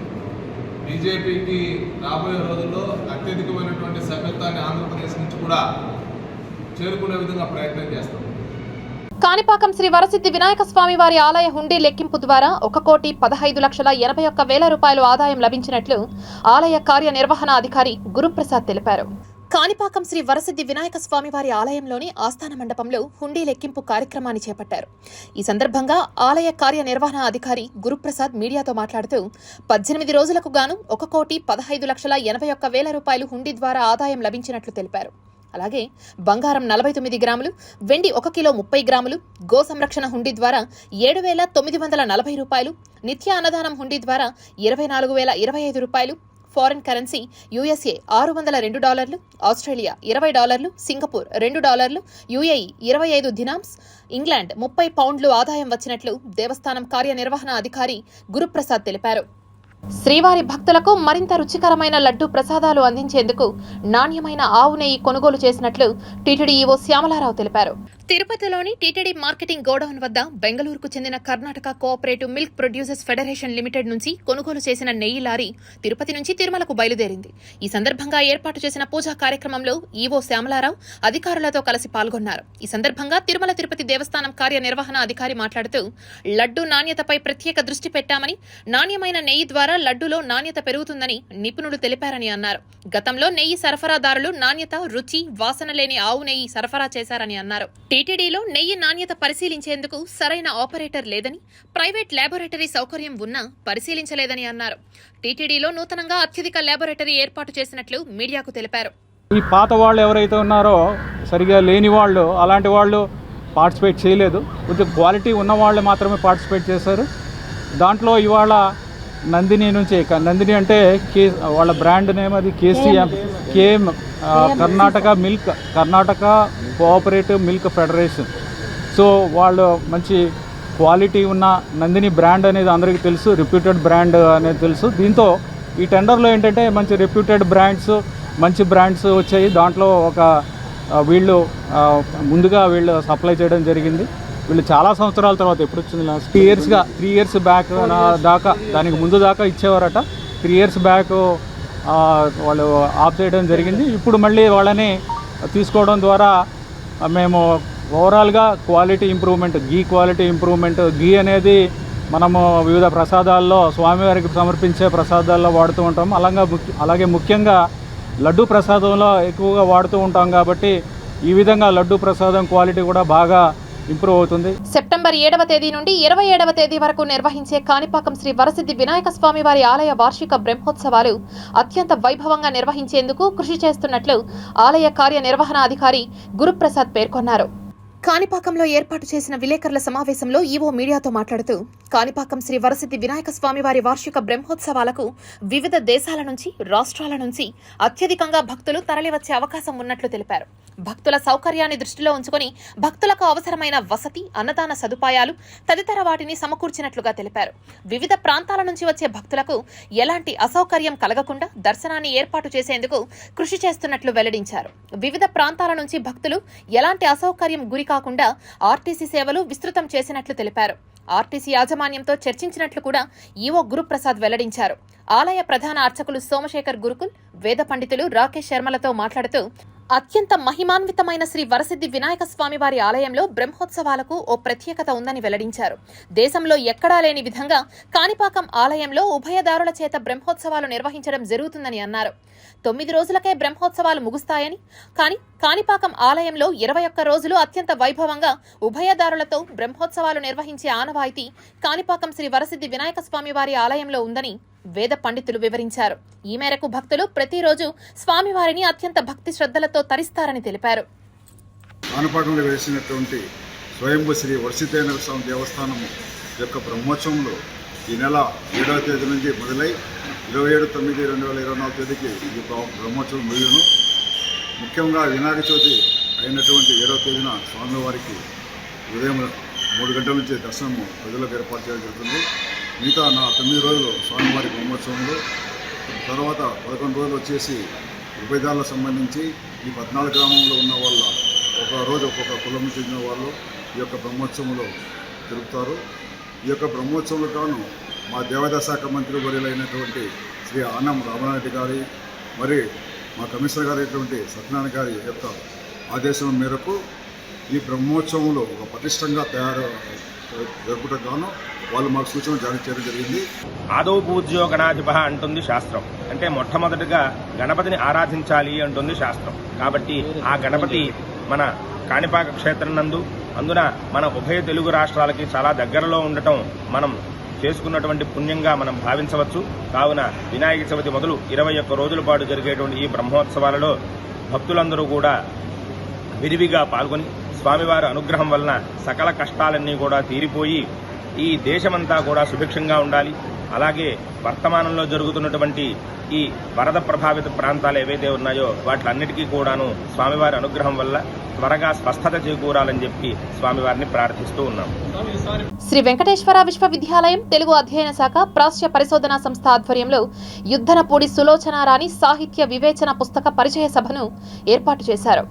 బీజేపీకి రాబోయే రోజుల్లో అత్యధికమైనటువంటి సభ్యత్వాన్ని ఆంధ్రప్రదేశ్ నుంచి కూడా చేరుకునే విధంగా ప్రయత్నం చేస్తాం. కాణిపాకం శ్రీ వరసిద్ధి వినాయక స్వామి వారి ఆలయ హుండీ లెక్కింపు ద్వారా 1,15,81,000 రూపాయలు ఆదాయం లభించినట్లు ఆలయ కార్యనిర్వహణ అధికారి గురుప్రసాద్ తెలిపారు. కాణిపాకం శ్రీ వరసిద్ధి వినాయక స్వామి వారి ఆలయంలోని ఆస్థాన మండపంలో హుండీ లెక్కింపు కార్యక్రమాన్ని చేపట్టారు. ఈ సందర్భంగా ఆలయ కార్యనిర్వహణ అధికారి గురుప్రసాద్ మీడియాతో మాట్లాడుతూ 18 రోజులకు గాను 1,15,81,000 రూపాయలు హుండీ ద్వారా ఆదాయం లభించినట్లు తెలిపారు. అలాగే బంగారం 49 గ్రాములు, వెండి 1 కిలో 30 గ్రాములు, గో సంరక్షణ హుండీ ద్వారా 7,940 రూపాయలు, నిత్య అన్నదానం హుండీ ద్వారా 24,025 రూపాయలు, foreign currency USA $602, Australia $20, Singapore $2, UAE 25 దినామ్స్, England 30 పౌండ్లు ఆదాయం వచ్చినట్లు దేవస్థానం కార్యనిర్వహణ అధికారి గురుప్రసాద్ తెలిపారు. శ్రీవారి భక్తులకు మరింత రుచికరమైన లడ్డూ ప్రసాదాలు అందించేందుకు నాణ్యమైన ఆవు నెయ్యి కొనుగోలు చేసినట్లు టీటీడీ ఈవో శ్యామలారావు తెలిపారు. తిరుపతిలోని టీటీడీ మార్కెటింగ్ గోడౌన్ వద్ద బెంగళూరుకు చెందిన Karnataka cooperative milk producers federation limited నుంచి కొనుగోలు చేసిన నెయ్యి లారీ తిరుపతి నుంచి తిరుమలకు బయలుదేరింది. ఈ సందర్భంగా ఏర్పాటు చేసిన పూజా కార్యక్రమంలో ఈవో శ్యామలారావు అధికారులతో కలిసి పాల్గొన్నారు. ఈ సందర్భంగా తిరుమల తిరుపతి దేవస్థానం కార్యనిర్వహణ అధికారి మాట్లాడుతూ లడ్డూ నాణ్యతపై ప్రత్యేక దృష్టి పెట్టామని, నాణ్యమైన నెయ్యి ద్వారా లడ్డూలో నాణ్యత పెరుగుతుందని నిపుణులు తెలిపారని అన్నారు. గతంలో నెయ్యి సరఫరాదారులు నాణ్యత, రుచి, వాసన లేని ఆవు నెయ్యి సరఫరా చేశారని అన్నారు. టీటీడీలో నెయ్యి నాణ్యత పరిశీలించేందుకు సరైన ఆపరేటర్ లేదని, ప్రైవేట్ ల్యాబొరేటరీ సౌకర్యం ఉన్నా పరిశీలించలేదని అన్నారు. టీటీడీలో నూతనంగా అత్యధిక ల్యాబొరేటరీ ఏర్పాటు చేసినట్లు మీడియాకు తెలిపారు. ఈ పాత వాళ్ళు ఎవరైతే ఉన్నారో సరిగా లేని వాళ్ళు, అలాంటి వాళ్ళు పార్టిసిపేట్ చేయలేదు. కొంచెం క్వాలిటీ ఉన్న వాళ్ళు మాత్రమే పార్టిసిపేట్ చేశారు. దాంట్లో ఇవాళ నందిని నుంచి, నందిని అంటే వాళ్ళ బ్రాండ్ నేమ్ అది KM Karnataka cooperative milk federation. So వాళ్ళు మంచి క్వాలిటీ ఉన్న నందిని బ్రాండ్ అనేది అందరికీ తెలుసు, రిప్యూటెడ్ బ్రాండ్ అనేది తెలుసు. దీంతో ఈ టెండర్లో ఏంటంటే మంచి రిప్యూటెడ్ బ్రాండ్స్ మంచి బ్రాండ్స్ వచ్చాయి. దాంట్లో వీళ్ళు ముందుగా వీళ్ళు సప్లై చేయడం జరిగింది. వీళ్ళు చాలా సంవత్సరాల తర్వాత ఎప్పుడు వచ్చింది, లాస్ట్ 3 ఇయర్స్ బ్యాక్ దాకా, దానికి ముందు దాకా ఇచ్చేవారట. 3 ఇయర్స్ బ్యాక్ వాళ్ళు ఆఫ్ చేయడం జరిగింది. ఇప్పుడు మళ్ళీ వాళ్ళని తీసుకోవడం ద్వారా మేము ఓవరాల్గా క్వాలిటీ ఇంప్రూవ్మెంట్, క్వాలిటీ ఇంప్రూవ్మెంట్, అనేది మనము వివిధ ప్రసాదాల్లో స్వామివారికి సమర్పించే ప్రసాదాల్లో వాడుతూ ఉంటాం. అలాగే ముఖ్యంగా లడ్డు ప్రసాదంలో ఎక్కువగా వాడుతూ ఉంటాం కాబట్టి ఈ విధంగా లడ్డు ప్రసాదం క్వాలిటీ కూడా బాగా ఇంప్రూవ్ అవుతుంది. సెప్టెంబర్ 7వ తేదీ నుండి 27వ తేదీ వరకు నిర్వహించే కాణిపాకం శ్రీ వరసిద్ధి వినాయక స్వామి వారి ఆలయ వార్షిక బ్రహ్మోత్సవాలు అత్యంత వైభవంగా నిర్వహించేందుకు కృషి చేస్తున్నట్లు ఆలయ కార్యనిర్వహణాధికారి గురుప్రసాద్ పేర్కొన్నారు. కాణిపాకంలో ఏర్పాటు చేసిన విలేకరుల సమావేశంలో ఈవో మీడియాతో మాట్లాడుతూ కాణిపాకం శ్రీ వరసిద్ధి వినాయక స్వామి వారి వార్షిక బ్రహ్మోత్సవాలకు వివిధ దేశాల నుంచి, రాష్ట్రాల నుంచి అత్యధికంగా భక్తులు తరలివచ్చే అవకాశం ఉన్నట్లు తెలిపారు. భక్తుల సౌకర్యాన్ని దృష్టిలో ఉంచుకొని భక్తులకు అవసరమైన వసతి, అన్నదాన సదుపాయాలు తదితర వాటిని సమకూర్చినట్లుగా తెలిపారు. వివిధ ప్రాంతాల నుంచి వచ్చే భక్తులకు ఎలాంటి అసౌకర్యం కలగకుండా దర్శనాన్ని ఏర్పాటు చేసేందుకు కృషి చేస్తున్నట్లు వెల్లడించారు. వివిధ ప్రాంతాల నుంచి భక్తులు ఎలాంటి అసౌకర్యం గురి కాకుండా ఆర్టీసీ సేవలు విస్తృతం చేసినట్లు తెలిపారు. ఆర్టీసీ యాజమాన్యంతో చర్చించినట్లు కూడా ఈవో గురుప్రసాద్ వెల్లడించారు. ఆలయ ప్రధాన అర్చకులు సోమశేఖర్ గురుకుల్, వేద పండితులు రాకేష్ శర్మలతో మాట్లాడుతూ అత్యంత మహిమాన్వితమైన శ్రీ వరసిద్ధి వినాయక స్వామి వారి ఆలయంలో బ్రహ్మోత్సవాలకు ఓ ప్రత్యేకత ఉందని వెల్లడించారు. దేశంలో ఎక్కడా లేని విధంగా కాణిపాకం ఆలయంలో ఉభయదారుల చేత బ్రహ్మోత్సవాలు నిర్వహించడం జరుగుతుందని అన్నారు. 9 రోజులకే బ్రహ్మోత్సవాలు ముగుస్తాయని, కానీ కాణిపాకం ఆలయంలో 21 రోజులు అత్యంత వైభవంగా ఉభయదారులతో బ్రహ్మోత్సవాలు నిర్వహించే ఆనవాయితీ కాణిపాకం శ్రీ వరసిద్ధి వినాయక స్వామి వారి ఆలయంలో ఉందని వేద పండితులు వివరించారు. ఈ మేరకు భక్తులు ప్రతిరోజు స్వామివారిని అత్యంత భక్తి శ్రద్ధలతో తరిస్తారని తెలిపారు. కాణిపాకంలో వేసినటువంటి స్వయంభూ శ్రీ వరసిద్ధేశ్వర స్వామి దేవస్థానం యొక్క బ్రహ్మోత్సవంలో ఈ నెల 7వ తేదీ నుంచి మొదలై 27/9/2024 తేదీకి ఈ బ్రహ్మోత్సవం ముగియను. ముఖ్యంగా వినాయక చవితి అయినటువంటి 7వ తేదీన స్వామివారికి ఉదయం 3 గంటల నుంచి దర్శనము ప్రజలకు ఏర్పాటు చేయడం జరుగుతుంది. మిగతా 9 రోజులు స్వామివారి బ్రహ్మోత్సవంలో, తర్వాత 11 రోజులు వచ్చేసి ఉభయదారులకు సంబంధించి ఈ 14 గ్రామంలో ఉన్న వాళ్ళ ఒక రోజు ఒక్కొక్క కులం చెందిన వాళ్ళు ఈ యొక్క బ్రహ్మోత్సవంలో తిరుగుతారు. ఈ యొక్క బ్రహ్మోత్సవంలో గాను మా దేవాదాయ శాఖ మంత్రి వర్యులైనటువంటి శ్రీ ఆనం రామనారెడ్డి గారి, మరి మా కమిషనర్ గారు అయినటువంటి సత్యనారాయణ గారి యొక్క ఆదేశం మేరకు ఈ బ్రహ్మోత్సవంలో ఒక పటిష్టంగా జరుపుటకు గాను వాళ్ళు మాకు సూచన జారీ చేయడం జరిగింది. ఆదౌ పూజ్యో గణాధిప అంటుంది శాస్త్రం. అంటే మొట్టమొదటిగా గణపతిని ఆరాధించాలి అంటుంది శాస్త్రం. కాబట్టి ఆ గణపతి మన కాణిపాక క్షేత్రం నందు, అందున మన ఉభయ తెలుగు రాష్ట్రాలకి చాలా దగ్గరలో ఉండటం మనం చేసుకున్నటువంటి పుణ్యంగా మనం భావించవచ్చు. కావున వినాయక చవితి మొదలు 21 రోజుల పాటు జరిగేటువంటి ఈ బ్రహ్మోత్సవాలలో భక్తులందరూ కూడా విరివిగా పాల్గొని స్వామివారి అనుగ్రహం వలన సకల కష్టాలన్నీ కూడా తీరిపోయి ఈ దేశమంతా కూడా సుభిక్షంగా ఉండాలి. అలాగే వర్తమానంలో జరుగుతున్నటువంటి ఈ వరద ప్రభావిత ప్రాంతాలు ఏవైతే ఉన్నాయో వాటిలన్నిటికీ కూడాను స్వామివారి అనుగ్రహం వల్ల త్వరగా స్పష్టత చేకూరాలని చెప్పి స్వామివారిని ప్రార్థిస్తూ ఉన్నాం. శ్రీ వెంకటేశ్వర విశ్వవిద్యాలయం తెలుగు అధ్యయన శాఖ ప్రాచ్య పరిశోధనా సంస్థ ఆధ్వర్యంలో యుద్ధనపూడి సులోచనారాణి సాహిత్య వివేచన పుస్తక పరిచయ సభను ఏర్పాటు చేశారు.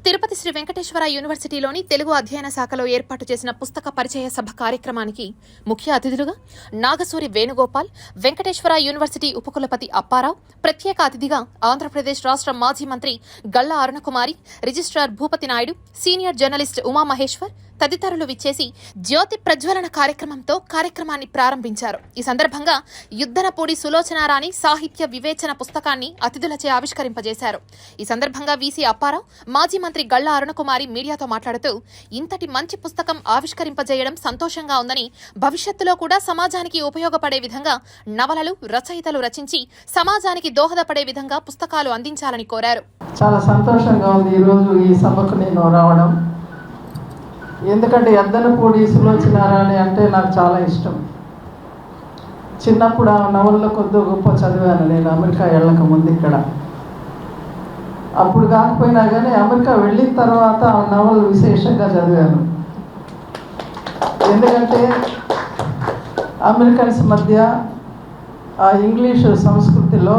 తిరుపతి శ్రీ వెంకటేశ్వర యూనివర్సిటీలోని తెలుగు అధ్యయన శాఖలో ఏర్పాటు చేసిన పుస్తక పరిచయ సభ కార్యక్రమానికి ముఖ్య అతిథులుగా నాగసూరి వేణుగోపాల్, వెంకటేశ్వర యూనివర్సిటీ ఉపకులపతి అప్పారావు, ప్రత్యేక అతిథిగా ఆంధ్రప్రదేశ్ రాష్ట్ర మాజీ మంత్రి Galla Arunakumari, registrar Bhupathi Naidu, senior journalist Umamaheshwar తదితరులు విచ్చేసి జ్యోతి ప్రజ్వలన కార్యక్రమంతో కార్యక్రమాన్ని ప్రారంభించారు. ఈ సందర్భంగా యుద్ధనపూడి సులోచనారాణి సాహిత్య వివేచన పుస్తకాన్ని అతిథులచే ఆవిష్కరింపజేశారు. ఈ సందర్భంగా వీసీ అప్పారావు, మాజీ మంత్రి గల్లా అరుణకుమారి మీడియాతో మాట్లాడుతూ ఇంతటి మంచి పుస్తకం ఆవిష్కరింపజేయడం సంతోషంగా ఉందని, భవిష్యత్తులో కూడా సమాజానికి ఉపయోగపడే విధంగా నవలలు, రచయితలు రచించి సమాజానికి దోహదపడే విధంగా పుస్తకాలు అందించాలని కోరారు. చాలా సంతోషంగా ఉంది ఈరోజు ఈ సభకు నేను రావడం. ఎందుకంటే ఎద్దనపూడి సులోచనారాణి అంటే నాకు చాలా ఇష్టం. చిన్నప్పుడు ఆ నవల్లో కొద్ది గొప్ప చదివాను నేను అమెరికా వెళ్ళక ముందు. ఇక్కడ అప్పుడు కాకపోయినా కానీ అమెరికా వెళ్ళిన తర్వాత ఆ నవలు విశేషంగా చదివాను. ఎందుకంటే అమెరికన్స్ మధ్య ఆ ఇంగ్లీషు సంస్కృతిలో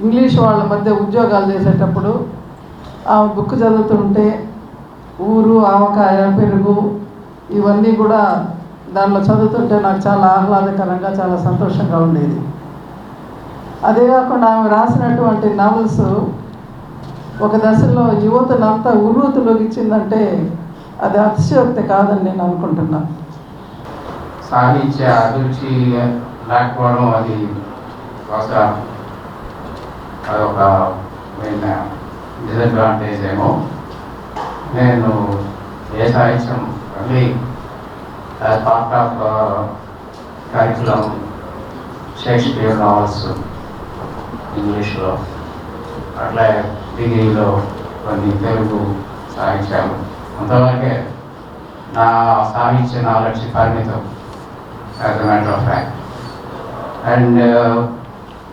ఇంగ్లీష్ వాళ్ళ మధ్య ఉద్యోగాలు చేసేటప్పుడు ఆ బుక్ చదువుతుంటే ఊరు, ఆవకాయ, పెరుగు ఇవన్నీ కూడా దానిలో చదువుతుంటే నాకు చాలా ఆహ్లాదకరంగా, చాలా సంతోషంగా ఉండేది. అదే కాకుండా ఆమె రాసినటువంటి నావెల్స్ ఒక దశలో యువతనంతా ఉర్రూతులోకిచ్చిందంటే అది అతిశయోక్తి కాదని నేను అనుకుంటున్నాను. సాహిత్య అభిరుచి లేకపోవడం అది అదొక మెయిన్ డిసడ్వాంటేజ్ ఏమో. నేను ఏ సాహిత్యం మళ్ళీ as part of curriculum Shakespeare novels ఇంగ్లీష్లో, అట్లా డిగ్రీలో కొన్ని తెలుగు సాహిత్యాలు, అంతవరకే నా సాహిత్య నాలెడ్జ్ పరిమితం as a matter of fact. And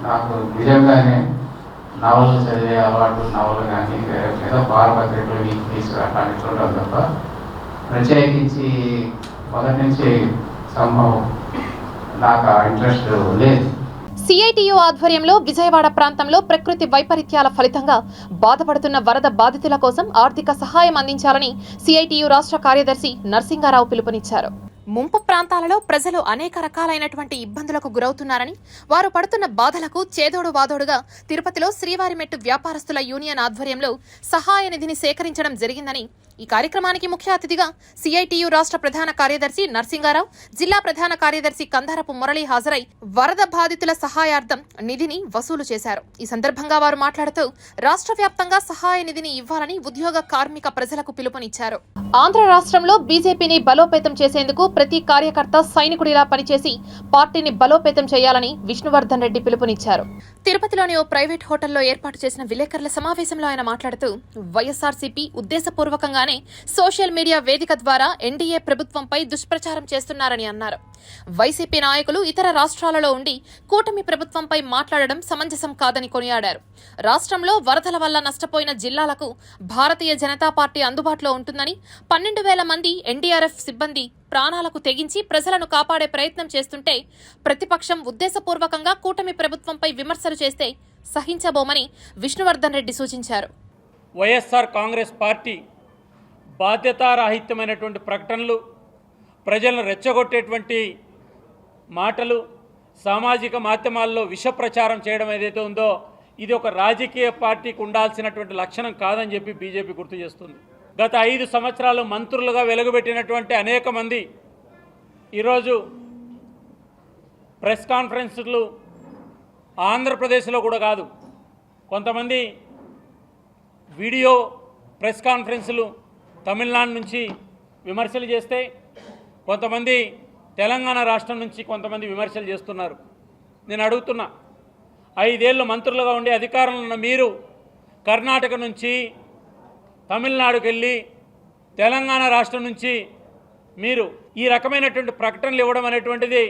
నాకు నిజంగానే నవలు చదివే అలవాటు, నవలు కానీ ఏదో వారపత్రికలు, వీక్లీస్ అట్లాంటి చూడడం తప్ప ప్రత్యేకించి మొదటి నుంచి సంభవం నాకు ఆ ఇంట్రెస్ట్ లేదు. సిఐటియు ఆధ్వర్యంలో విజయవాడ ప్రాంతంలో ప్రకృతి వైపరీత్యాల ఫలితంగా బాధపడుతున్న వరద బాధితుల కోసం ఆర్థిక సహాయం అందించాలని సిఐటియు రాష్ట్ర కార్యదర్శి నరసింగారావు పిలుపునిచ్చారు. ముంపు ప్రాంతాలలో ప్రజలు అనేక రకాలైనటువంటి ఇబ్బందులకు గురవుతున్నారని, వారు పడుతున్న బాధలకు చేదోడు వాదోడుగా తిరుపతిలో శ్రీవారిమెట్టు వ్యాపారస్తుల యూనియన్ ఆధ్వర్యంలో సహాయ నిధిని సేకరించడం జరిగిందని, ఈ కార్యక్రమానికి ముఖ్య అతిథిగా సిఐటియు రాష్ట్ర ప్రధాన కార్యదర్శి నరసింగారావు, జిల్లా ప్రధాన కార్యదర్శి కందారపు మురళి హాజరై వరద బాధితుల సహాయార్థం నిధిని వసూలు చేశారు. ఈ సందర్భంగా వారు మాట్లాడుతూ రాష్ట్ర వ్యాప్తంగా సహాయ నిధిని ఇవ్వాలని ఉద్యోగ కార్మిక ప్రజలకు పిలుపునిచ్చారు. ఆంధ్ర రాష్ట్రంలో బీజేపీని బలోపేతం చేసేందుకు ప్రతి కార్యకర్త సైనికుడిలా పనిచేసి పార్టీని బలోపేతం చేయాలని విష్ణువర్ధన్ రెడ్డి పిలుపునిచ్చారు. తిరుపతిలోని ఓ ప్రైవేట్ హోటల్లో ఏర్పాటు చేసిన విలేకరుల సమావేశంలో ఆయన మాట్లాడుతూ వైఎస్ఆర్సీపీ ఉద్దేశపూర్వకంగానే సోషల్ మీడియా వేదిక ద్వారా ఎన్డీఏ ప్రభుత్వంపై దుష్ప్రచారం చేస్తున్నారని అన్నారు. వైసీపీ నాయకులు ఇతర రాష్ట్రాలలో ఉండి కూటమి ప్రభుత్వంపై మాట్లాడడం సమంజసం కాదని కొనియాడారు. రాష్ట్రంలో వరదల వల్ల నష్టపోయిన జిల్లాలకు భారతీయ జనతా పార్టీ అందుబాటులో ఉంటుందని, 12,000 మంది ఎన్డీఆర్ఎఫ్ సిబ్బంది ప్రాణాలకు తెగించి ప్రజలను కాపాడే ప్రయత్నం చేస్తుంటే ప్రతిపక్షం ఉద్దేశపూర్వకంగా కూటమి ప్రభుత్వంపై విమర్శలు చేస్తే సహించబోమని విష్ణువర్ధన్ రెడ్డి సూచించారు. వైఎస్ఆర్ కాంగ్రెస్ పార్టీ బాధ్యతారాహిత్యమైనటువంటి ప్రకటనలు, ప్రజలను రెచ్చగొట్టేటువంటి మాటలు, సామాజిక మాధ్యమాల్లో విష ప్రచారం చేయడం ఏదైతే ఉందో ఇది ఒక రాజకీయ పార్టీకి ఉండాల్సినటువంటి లక్షణం కాదని చెప్పి బీజేపీ గుర్తు చేస్తుంది. గత 5 సంవత్సరాలు మంత్రులుగా వెలుగుబెట్టినటువంటి అనేక మంది ఈరోజు ప్రెస్ కాన్ఫరెన్స్లు ఆంధ్రప్రదేశ్లో కూడా కాదు, కొంతమంది వీడియో ప్రెస్ కాన్ఫరెన్సులు తమిళనాడు నుంచి విమర్శలు చేస్తే, కొంతమంది తెలంగాణ రాష్ట్రం నుంచి కొంతమంది విమర్శలు చేస్తున్నారు. నేను అడుగుతున్నా, 5 ఏళ్ళు మంత్రులుగా ఉండి అధికారంలో ఉన్న మీరు కర్ణాటక నుంచి తమిళనాడుకి వెళ్ళి తెలంగాణ రాష్ట్రం నుంచి మీరు ఈ రకమైనటువంటి ప్రకటనలు ఇవ్వడం అనేటువంటిది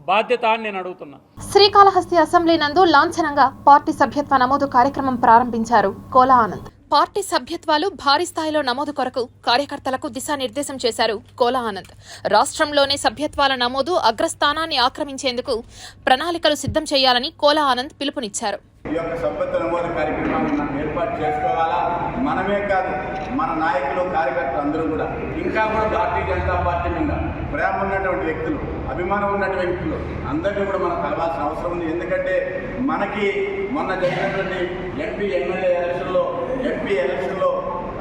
బాధ్యత అని నేను అడుగుతున్నా. శ్రీకాళహస్తి అసెంబ్లీ నందు లాంఛనంగా పార్టీ సభ్యత్వ నమోదు కార్యక్రమం ప్రారంభించారు కోలా ఆనంద్. పార్టీ సభ్యత్వాలు భారీ స్థాయిలో నమోదు కొరకు కార్యకర్తలకు దిశానిర్దేశం చేశారు కోలా ఆనంద్. రాష్ట్రంలోనే సభ్యత్వాల నమోదు అగ్రస్థానాన్ని ఆక్రమించేందుకు ప్రణాళికలు సిద్ధం చేయాలని కోలా ఆనంద్ పిలుపునిచ్చారు. ఈ యొక్క సభ్యత్వ నమోదు కార్యక్రమాన్ని మనం ఏర్పాటు చేసుకోవాలా. మనమే కాదు, మన నాయకులు, కార్యకర్తలు అందరూ కూడా ఇంకా కూడా భారతీయ జనతా పార్టీ మీద ప్రేమ ఉన్నటువంటి వ్యక్తులు, అభిమానం ఉన్నటువంటి వ్యక్తులు అందరినీ కూడా మనం కలవాల్సిన అవసరం ఉంది. ఎందుకంటే మనకి మొన్న జరిగినటువంటి ఎంపీ ఎమ్మెల్యే ఎలక్షన్లో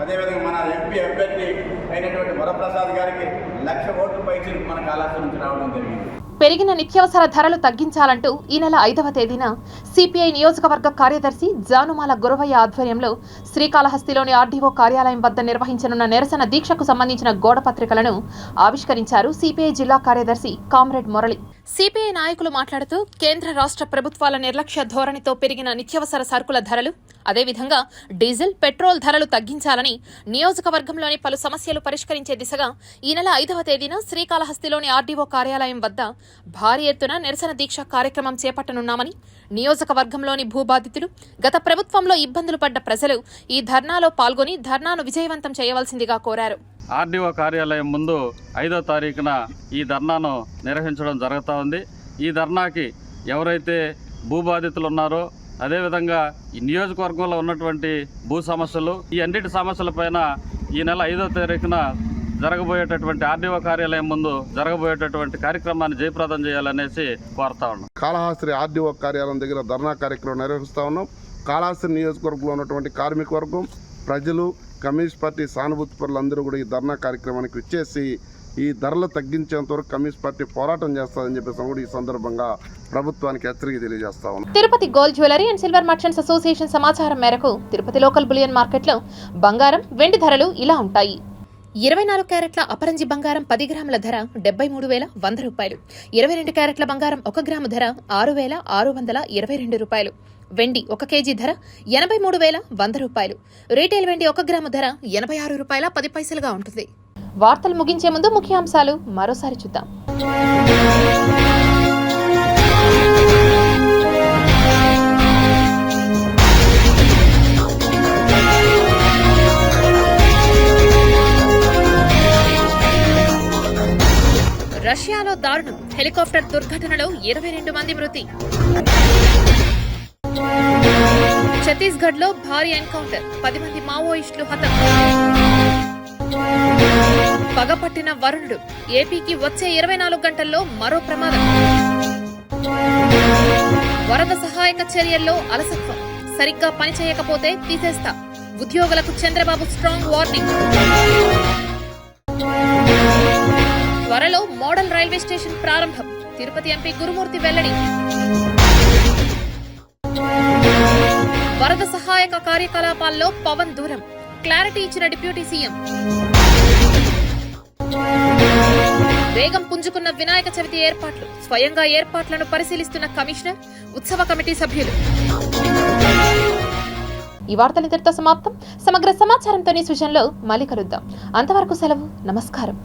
అదేవిధంగా మన ఎంపీ అభ్యర్థి అయినటువంటి వరప్రసాద్ గారికి 1,00,000 ఓట్ల పైచి మన కాళహస్తి నుంచి రావడం జరిగింది. పెరిగిన నిత్యావసర ధరలు తగ్గించాలంటూ ఈ నెల 5వ తేదీన సిపిఐ నియోజకవర్గ కార్యదర్శి జానుమాల గురవయ్య ఆధ్వర్యంలో శ్రీకాళహస్తిలోని ఆర్డీఓ కార్యాలయం వద్ద నిర్వహించనున్న నిరసన దీక్షకు సంబంధించిన గోడ పత్రికలను ఆవిష్కరించారు సిపిఐ జిల్లా కార్యదర్శి కామ్రేడ్ మురళి. సిపిఐ నాయకులు మాట్లాడుతూ కేంద్ర రాష్ట్ర ప్రభుత్వాల నిర్లక్ష్య ధోరణితో పెరిగిన నిత్యావసర సరుకుల ధరలు, అదేవిధంగా డీజిల్, పెట్రోల్ ధరలు తగ్గించాలని, నియోజకవర్గంలోని పలు సమస్యలు పరిష్కరించే దిశగా ఈ నెల 5వ తేదీన శ్రీకాళహస్తిలోని ఆర్డీఓ కార్యాలయం వద్ద భారీ ఎత్తున నిరసన దీక్ష కార్యక్రమం చేపట్టనున్నామని, నియోజకవర్గంలోని భూబాధితులు, గత ప్రభుత్వంలో ఇబ్బందులు పడ్డ ప్రజలు ఈ ధర్నాలో పాల్గొని ధర్నాను విజయవంతం చేయవలసిందిగా కోరారు. ఆర్డీఓ కార్యాలయం ముందు 5వ తారీఖున ఈ ధర్నాను నిర్వహించడం జరుగుతూ ఉంది. ఈ ధర్నాకి ఎవరైతే భూబాధితులు ఉన్నారో అదేవిధంగా ఈ నియోజకవర్గంలో ఉన్నటువంటి భూ సమస్యలు, ఈ అన్నిటి సమస్యలపైన ఈ నెల 5వ తారీఖున జరగబోయేటటువంటి ఆర్డీఓ కార్యాలయం ముందు జరగబోయేటటువంటి కార్యక్రమాన్ని జయప్రదం చేయాలనేసి కోరుతా ఉన్నాం. కాళహస్తి ఆర్డీఓ కార్యాలయం దగ్గర ధర్నా కార్యక్రమం నిర్వహిస్తూ ఉన్నాం. కాళహస్తి నియోజకవర్గంలో ఉన్నటువంటి కార్మిక వర్గం, ప్రజలు, కమ్యూనిస్ట్ పార్టీ సానుభూతి పరులందరూ కూడా ఈ ధర్నా కార్యక్రమానికి వచ్చేసి ఈ ధరలు తగ్గించేంత వరకు కమ్యూనిస్ట్ పార్టీ పోరాటం చేస్తుందని చెప్పేసి కూడా ఈ సందర్భంగా ప్రభుత్వానికి హెచ్చరిక తెలియజేస్తా ఉన్నాం. Tirupati gold jewellery and silver merchants association సమాచారం మేరకు తిరుపతి లోకల్ బులియన్ మార్కెట్లో బంగారం, వెండి ధరలు ఇలా ఉంటాయి. 24 క్యారెట్ల అపరంజి బంగారం 10 గ్రాముల ధర 73,100 రూపాయలు. 22 క్యారెట్ల బంగారం 1 గ్రాము ధర 6,622 రూపాయలు. వెండి 1 కేజీ ధర 83,100 రూపాయలు. రీటైల్ వెండి 1 గ్రాము ధర 86 రూపాయల 10 పైసలుగా ఉంటుంది. వార్తలు ముగించే ముందు ముఖ్యాంశాలు మరోసారి చూద్దాం. రష్యాలో దారుణం, హెలికాప్టర్ దుర్ఘటనలో 22 మంది మృతి. ఛత్తీస్గఢ్లో భారీ ఎన్కౌంటర్, 10 మంది మావోయిస్టులు హతం. పగపట్టిన వరుణుడు, ఏపీకి వచ్చే 24 గంటల్లో మరో ప్రమాదం. వరద సహాయక చర్యల్లో అలసత్వం, సరిగ్గా పనిచేయకపోతే తీసేస్తా, ఉద్యోగులకు చంద్రబాబు స్ట్రాంగ్ వార్నింగ్. త్వరలో మోడల్ రైల్వే స్టేషన్ ప్రారంభం, తిరుపతి ఎంపీ గురుమూర్తి వెల్లడి. వరద సహాయక కార్యకలాపాల్లో పవన్ దూరం, క్లారిటీ ఇచ్చిన డిప్యూటీ సీఎం. వేగం పుంజుకున్న వినాయక చవితి ఏర్పాట్లు, స్వయంగా ఏర్పాట్లను పరిశీలిస్తున్న కమిషనర్, ఉత్సవ కమిటీ సభ్యులు. ఈ వార్తలు ఇంతటితో సమాప్తం. సమగ్ర సమాచారంతోని సృజనలో మళ్ళీ కలుద్దాం. అంతవరకు సెలవు. నమస్కారం.